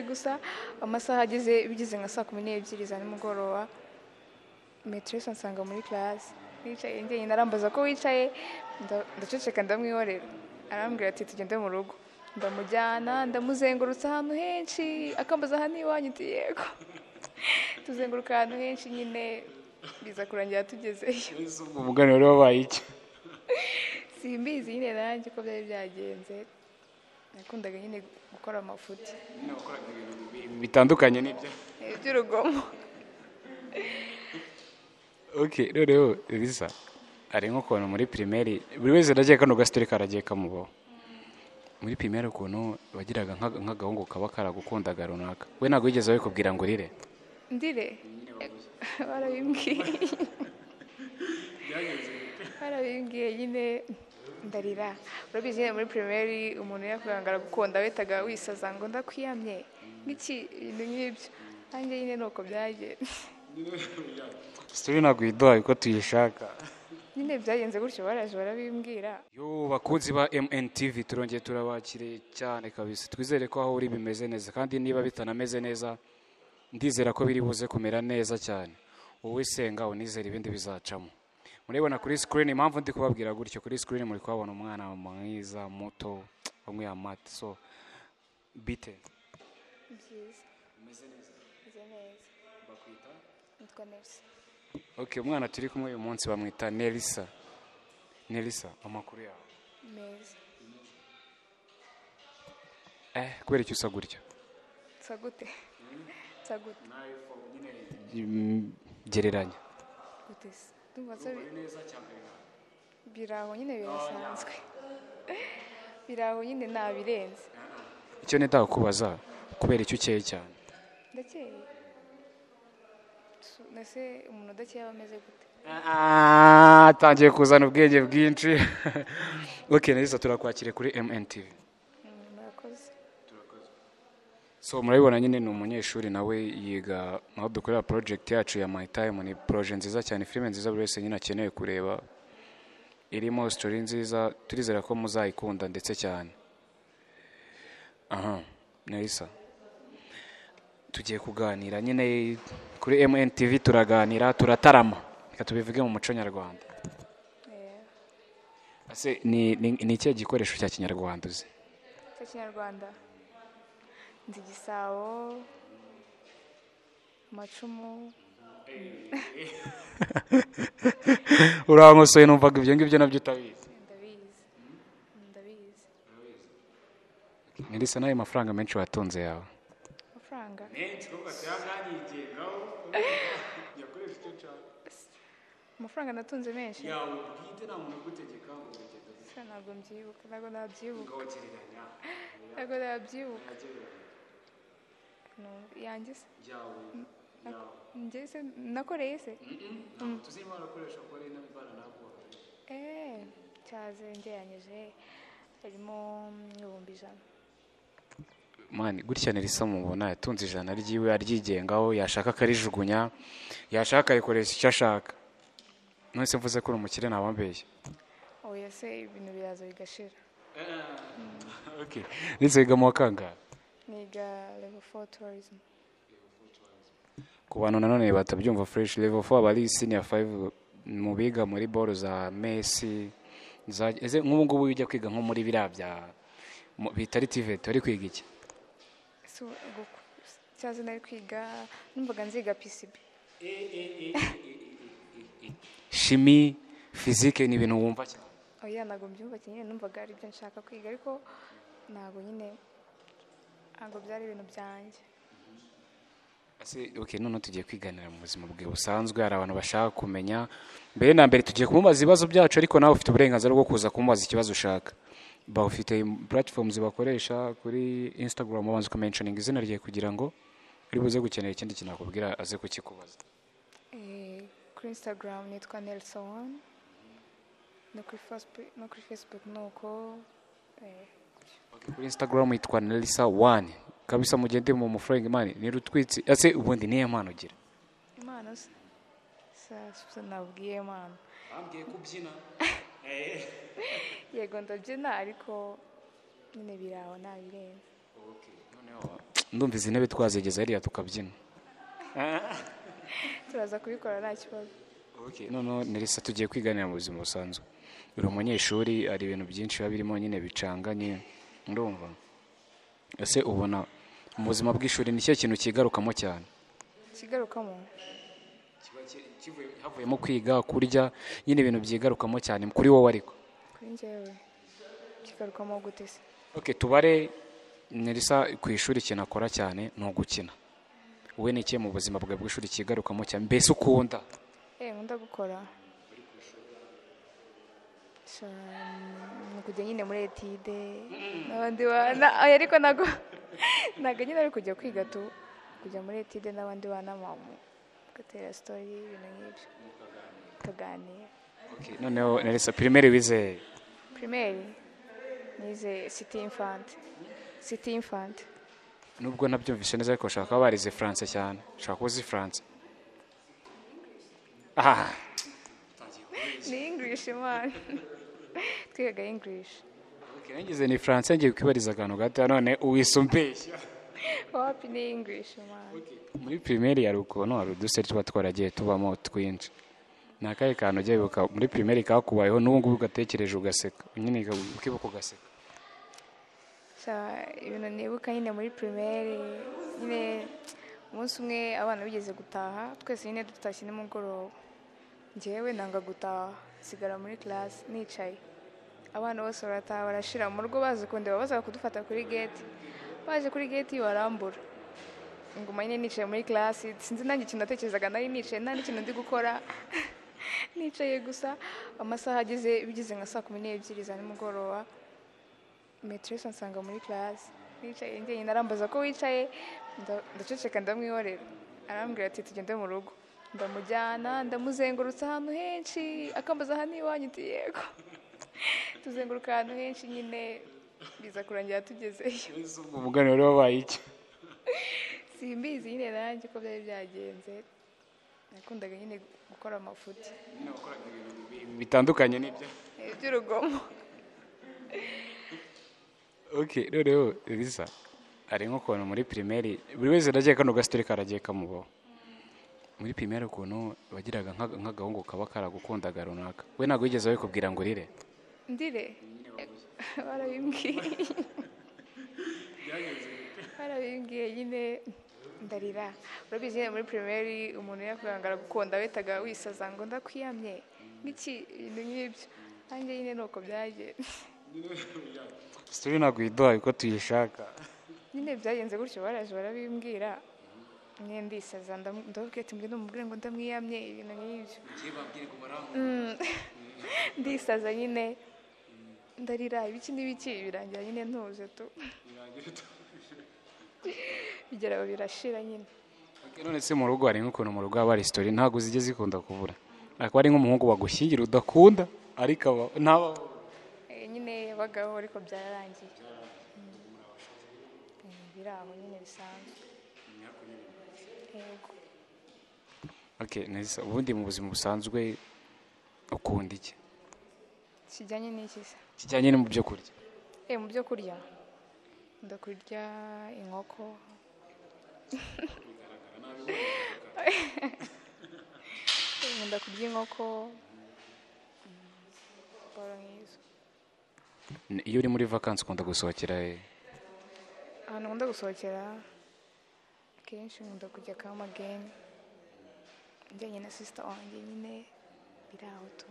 gusa amasaha ageze bigeze nka saa 12 za nimugoroba maîtresse ansanga muri class nicaye njye narambaza ko wicaye ndaceceka ndamwihorera arambwira ati tugende mu rugo ndamujyana ndamuzengurutsa ahantu henshi akambaza hano iwanyu ati yego tuzenguruka ahantu henshi nyine biza kurangira tugezeyo umugani wari wabaye iki simbizi nyine nanjye ko byari byagenze nakundaga nyine gukora amafuti bitandukanye n'ibyo by'urugomo. Okay, rero Elisa ari nko kubona muri primaire buri wese ndagiye kano gasitore karagiye kamubaho muri primaire ukuntu bagiraga nk'agahungu kaba karagukundaga runaka we ntago wigeze kubwira ngo rire ndire barabimbwiye nyine ndarira urabizi muri primaire umuntu yakugangara gukunda wetaga wisaza ngo ndakwiyamye nk'iki ibintu nk'ibyo nanjye nyine nuko byagenze story naguidoha uko tuyishaka nyine byagenze gutyo baraje barabimbwira. Yo bakunzi ba MNTV turongeye turabakire cyane kabisa twizere ko aho uri bimeze neza kandi niba bitanameze neza ndizera ko biri buze kumera neza cyane wowe senga unizera ibindi bizacamo. Murabona kuri screen impamvu ndi kubabwira gutyo kuri screen muri kwabona umwana mwiza muto umwe ya mat so bite Meze neza bakwita nitwa Nelsa. Okay, umwana turi kumwe uyu munsi bamwita Nelsa. Nelsa amakuru yawe meza kubera icyo usa gutya sagute gereranya gute ndumva biraho nyine birasanzwe biraho nyine nabirenze icyo nenda kubaza kubera icyo ukeye cyane ndakeye nase umuntu udakeye ameze gute atangiye kuzana ubwenge bwinshi. Okay, Nelsa turakwakire kuri MNTV. murakoze. So murabibona nyine ni umunyeshuri nawe yiga naho dukorera project yacu ya My Time ni project nziza cyane filime nziza buri wese nyine akeneye kureba irimo story nziza turizera ko muzayikunda ndetse cyane. Nelsa tugiye kuganira nyine kuri MNTV turaganira turatarama reka tubivuge mu muco nyarwanda. Ase ni ikihe gikoresho cya kinyarwanda uzi? Cya kinyarwanda nzi gisabo macumu urankosoye numvaga ibyo ngibyo nabyo utabizi. ndabizi Nelsa nayo mafaranga menshi watunze yawe amafaranga amafaranga natunze menshi yawe bwite nta muntu ugutegeka ngo utegeke ntabwo nabyibuka yanjye se njye se nakoreye se tuzirimo barakoresha ko ari n'abana ntabwo cyaze njyeyanyeje harimo 1,000. mani gutya Nelsa mubona yatunze ijana ryiwe aryigengaho yashaka akarijugunya yashaka akarikoresha icyo ashaka none mvuze ko uri umukire ntabambeshye oya se ibintu biraza bigashira. Okay, Nelsa wiga mu wa kangahe? Niga level 4 tourism. Ku bantu nanone batabyumva fresh level 4 abari senior 5 mu biga muri boro za Messi eze nk'ubu ngubu ujya kwiga nko muri birabya bitari TVET uri kwiga iki? So cyaze nari kwiga numvaga nziga PCB. Chimie, physique ni ibintu wumva cyane? Oya ntago mbyumva cyane numvaga ari byo nshaka kwiga ariko ntago nyine ntago byari ibintu byanjye. Okay, none tugiye kwiganira mu buzima bwe busanzwe hari abantu bashaka kumenya mbere na mbere tugiye kumubaza ibibazo byacu ariko nawe ufite uburenganzira bwo kuza kumubaza ikibazo ushaka. Bafite platforms bakoresha kuri Instagram babanza kumentioning izina rye kugira ngo uri buze gukenera ikindi kintu akubwira aze kukikubaza. Kuri Instagram nitwa Nelsa1 no kuri Facebook nuko kuri Instagram yitwa Nelsa1 kabisa mugende mu mufreng imani ni rutwitsi ase ubundi niye mpano ugira impano se nabwiye impano ambwiye kubyina yego ndabyina ariko nyine biraho nabirenze. Okay, noneho ndumva izi ntebe twazigeza hariya tukabyina. turaza kubikora nta kibazo. Okay, noneho Nelisa tugiye kwiganira mu buzima busanzwe. Uri umunyeshuri, ari ibintu byinshi biba birimo nyine bicanganye, ndumva. Ese ubona mu buzima bw'ishuri ni cyo kintu kigarukamo cyane? Kigarukamo Havuyemo kwiga, kurya, nyine ibintu byigarukamo cyane kuri wowe ariko. kuri njyewe kigarukamo gute se? Okay, tubare Nelisa ku ishuri ikintu akora cyane ni ugukina. Wowe ni iki mu buzima bwawe bw'ishuri kigarukamo cyane mbese ukunda? Nkunda gukora ni kujya nyine muri etide n'abandi bana ariko ntabwo nyine ari kujya kwiga kujya muri etide n'abandi bana gatera sitori ibintu nk'ibyo tukaganira. Okay, noneho Nelisa primaire wize? Primaire nize City Infant. Nubwo nabyumvise neza ariko ushaka kuba barize France cyane, ushaka kuba uzi France. Ni English man. Twiga English. Okay, ngize ni France ngiye kwibariza akantu gato none uwisumbeshya. Wapi ni English man. Okay. Muri primaire yari ukuntu hari uduseri tuba twaragiye tubamo twinshi. Nakaye kantu ugiye bibuka muri primaire kakubayeho n'ubu ngubu ugatekereje ugaseka. Nyine ukibuka ugaseka. Ibintu nibuka nyine muri primaire nyine umunsi umwe abana bigeze gutaha twese nyine dutashye nimugoroba. Njyewe nanga gutaha sigara muri class nicaye. Abana bose barataha barashira mu rugo bazi kundeba baza kudufata kuri gate. Baje kuri gate barambura. Nguma nyine nicaye muri class sinzi nanjye ikintu natekerezaga nari nicaye nta n'ikintu ndi gukora. Nicaye gusa amasaha ageze bigize nka 12:00 za nimugoroba. Maîtresse ansanga muri class. Nicaye njye narambaza ko wicaye ndaceceka ndamwihorera. Arambwira ati tugende mu rugo. Ndamujyana ndamuzengurutsa ahantu henshi akambaza hano iwanyu ati yego. Tuzenguruka ahantu henshi nyine biza kurangira tugezeyo. Umugani wari wabaye iki? Simbizi nyine nanjye ko byari byagenze. Nakundaga nyine gukora amafuti. Bitandukanye n'ibyo? By'urugomo. Okay, rero Elisa ari nko kubona muri primaire buri wese ndagiye kano gasitore karagiye kamubaho. Muri primaire ukuntu bagiraga nk'agahungu kaba karagukundaga runaka. We ntabwo wigeze wikubwira ngo urire? Ndire? Barabimbwiye nyine ndarira. Urabizi nyine muri primaire umuntu yakugangara gukunda wetaga wisaza ngo ndakwiyamye n'iki ibintu nk'ibyo. Nanjye nyine nuko byagenze. Story ntabwo yiduhaye uko tuyishaka. Nyine byagenze gutyo baraje barabimbwira. Nyine ndisaza ndavuga ati mbwe n'umubwire ngo ndamwiyamye ibintu nk'ibyo. Ndisaza nyine ndarira ibiki n'ibiki birangira nyine ntuje tu. Bigera birashira nyine. None se mu rugo hari nk'ukuntu mu rugo haba hari story ntabwo zijye zikunda kubura. Akaba ari nk'umuhungu bagushyingira udakunda ariko naba nyine yabagaho ariko byararangiye. Biraho nyine bisanzwe. Yego. Okay, neza ubundi mu buzima busanzwe ukunda iki? Kijyanye n'iki se? Kijyanye no mu byo kurya. Mu byo kurya ndakurya inkoko. Ndakurya inkoko. Iyo uri muri vacances ukunda gusohokera he? Ahantu nkunda gusohokera kenshi nkunda kujya Kamageni. Njyanye na sister wanjye nyine biraho tu.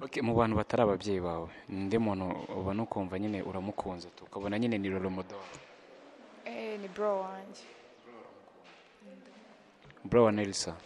Okay, mu bantu batari ababyeyi bawe ninde muntu ubona ukumva nyine uramukunze tu ukabona nyine ni role model? Ni bro wanjye. Bro wa Nelisa.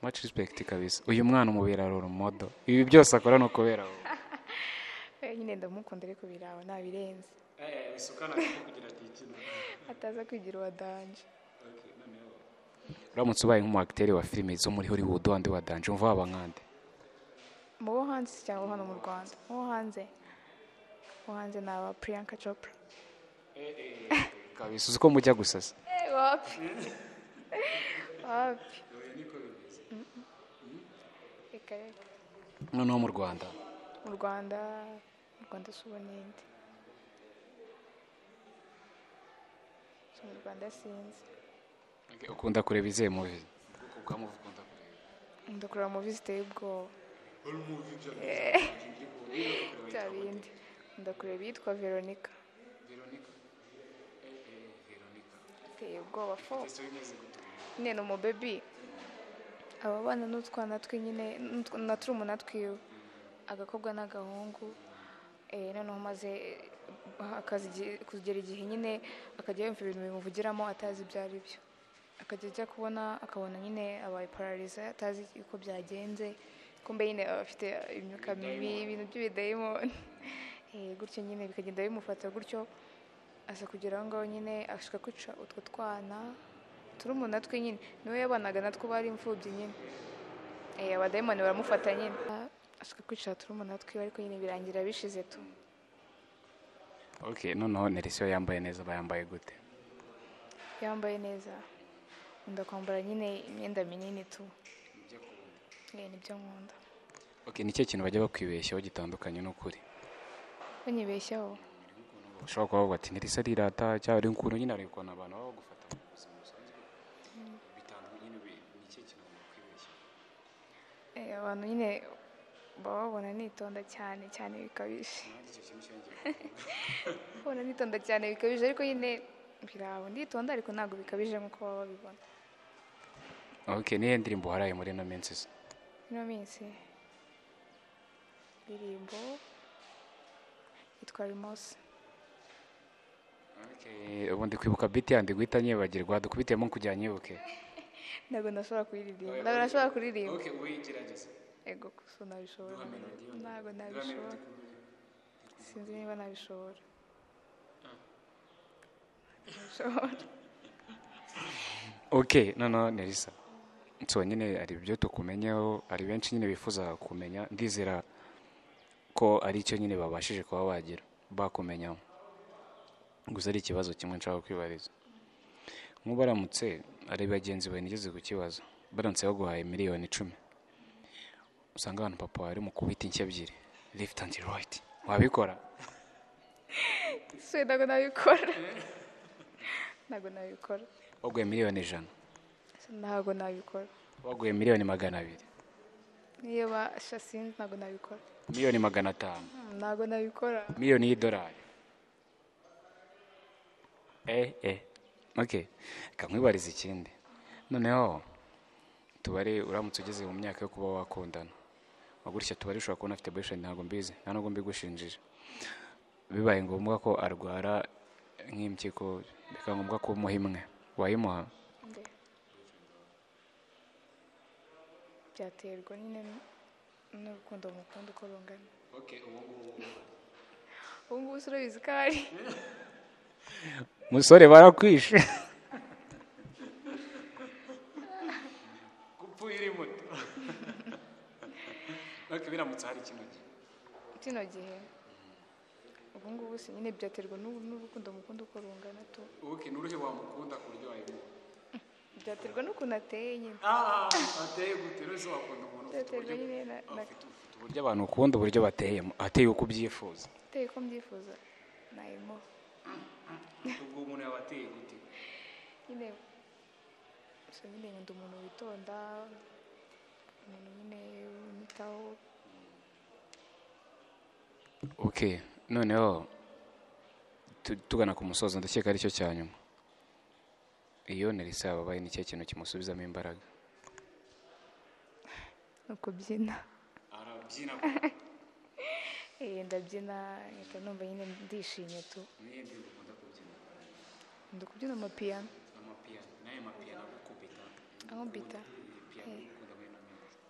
Much respect kabisa. Uyu mwana umubera role model. Ibi byose akora no kubera wowe. Nyine ndamukunda ariko biraho nabirenze. Bisukana kugira ati ataza kwigira wadanje. Okay, noneho. Uramutse ubaye nk'umu acteur wa filime zo muri Hollywood wandi wadanje umva waba nkande? Mu bo hanze cyangwa hano mu Rwanda? Mu hanze. Mu hanze naba Priyanka Chopra. Kabisa uzi ko mujya gusasa. Wapi? Wapi? Noneho mu Rwanda. Mu Rwanda suba ninde? mu Rwanda sinzi. ukunda kureba izihe movie ubwoko bwa movie ukunda kureba Ndakureba movie ziteye ubwoba. Bya bindi. Ndakureba iyitwa Veronica. Veronica Iteye ubwoba fo. Nyine ni umubebi. Aba bana n'utwana twe nyine na turumuna twiwe. Agakobwa n'agahungu. Noneho maze kugera igihe nyine akajya yumva ibintu bimuvugiramo atazi ibyo ari byo. Akajya ajya kubona akabona nyine abaye pararize atazi uko byagenze. Kumbe nyine aba afite imyuka mibi ibintu by'ibidayimoni. Gutyo nyine bikagenda bimufata gutyo aza kugera aho ngaho nyine ashaka kwica utwo twana turumuna twe nyine niwe yabanaga natwo bari imfubyi nyine. Abadayimoni baramufata nyine ashaka kwica turumuna twe ariko nyine birangira bishize tu. Okay, noneho Nelisa yambaye neza bayambaye gute? Yambaye neza nkunda kwambara nyine imyenda minini tu. Nibyo nkunda. Okay, ni cyo kintu bajya bakwibeshyaho gitandukanye n'ukuri. Banyibeshyaho ushobora kuba bavuga ati Nelisa arirata cyangwa ari ukuntu nyine ariko abantu baba bagufata mu buzima busanzwe bitandukanye nyine ni cyo kintu bakwibeshya. Abantu nyine baba babona nitonda cyane cyane bikabije. Babona nitonda cyane bikabije ariko nyine birabo nditonda ariko ntabwo bikabije nk'uko baba babibona. Okay, niyo ndirimbo haraye muri no minsi. Ino minsi ndirimbo yitwa Rimos. Okay, ubundi kwibuka beat yandi guhita nyibagirwa dukubitemo kujya nyibuke. Ntabwo nashobora kuririmba. Okay, uyigerageza. Ego so nabishobora. Ntabwo nabishobora. Sinzi niba nabishobora. Okay, no Nelisa. So nyine ari byo tukumenyeho ari benshi nyine bifuza kumenya ndizera ko ari cyo nyine babashije kuba bagira bakumenyaho. Gusa ari ikibazo kimwe nshaka kwibariza. Nk'ubaramutse ari bagenzi bawe nigeze ku kibazo. Baramutse baguhaye miliyoni 10. Usanga abantu papa wari mu kubita inshyi ebyiri. Left and right. Wabikora? Ntabwo nabikora. Ntabwo nabikora. Waguye miliyoni 100. Ntabwo nabikora. Waguye miliyoni 200. Niyo bashasinze ntabwo nabikora. Miliyoni 500. Ntabwo nabikora. Miliyoni y'idolari. Okay. Kamwibariza ikindi. Noneho tubare uramutse ugeze mu myaka yo kuba wakundana. Wagurishya tubare ushobora kubona afite boyfriend ntabwo mbizi. Nta nubwo mbigushinjije. Bibaye ngombwa ko arwara nk'impyiko bikaba ngombwa ko umuhimwe. Wayimuha? Byaterwa nyine n'urukundo mukunda uko rungana. Okay, ubu ngubu urabizi ko ari musore barakwishe. Gupfuye iri moto. Okay, biramutse hari kino gihe. Ubu ngubu si nyine byaterwa n'urukundo mukunda uko rungana tu. Okay, nuruhe wamukunda ku buryo wayimuha? Byaterwa n'ukuntu ateye nyine. Ateye gute rero se wakunda umuntu Byaterwa nyine na uburyo abantu ukunda uburyo bateyemo ateye uko ubyifuza. Ateye uko mbyifuza nayimuha. Ubwo umuntu yabateye gute? Nyine nkunda umuntu witonda, umuntu nyine umitaho. Okay, noneho tugana ku musozo ndakeka ari cyo cyanyuma. Iyo Nelisa yababaye ni cyo kintu kimusubizamo imbaraga. Ukubyina. Arabyina. Ndabyina nkita numva nyine ndishimye tu. Niye ndikunda kubyina. Ndakubyina amapiyano. Naye mapiyano gukubita. Aho bita.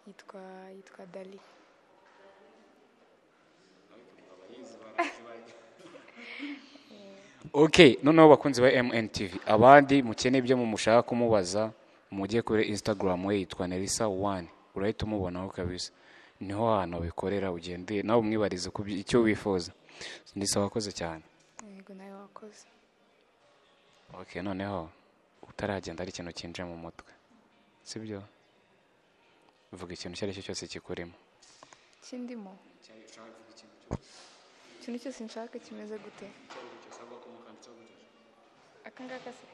Yitwa Dali. Okay, noneho bakunzi ba MNTV abandi mukene ibyo mushaka kumubaza mujye kuri Instagram we yitwa Nelisa1 urahita umubonaho kabisa. Niho hano bikorera ugende nawe umwibarize ku icyo wifuza. Ndisa wakoze cyane. Yego nawe wakoze. Okay, noneho utaragenda ari ikintu kinje mu mutwe. Sibyo? Vuga ikintu cyari cyo cyose kikurimo. Kindimo. Ikintu cyose nshaka kimeze gute? akangaka se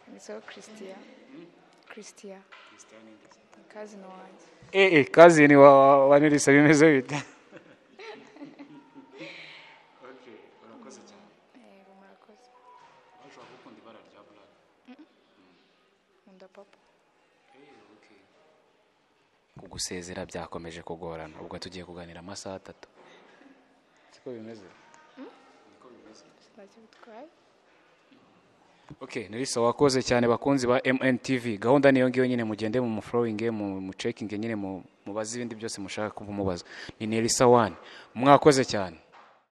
handitseho christian kazino wanjye kazini wa Nelisa bimeze bite? Urakoze cyane. yego murakoze. Urashobora gukunda ibara rya black? nkunda papa. Kugusezera byakomeje kugorana, ubwo tugiye kuganira amasaha 3. Siko bimeze? Niko bimeze. ntacyo bitwaye. Nelisa wakoze cyane bakunzi ba MNTV. Gahunda niyo ngiyo nyine mugende mu flowing mu checking nyine mubaze ibindi byose mushaka kumubaza. Ni Nelisa 1. Mwakoze cyane.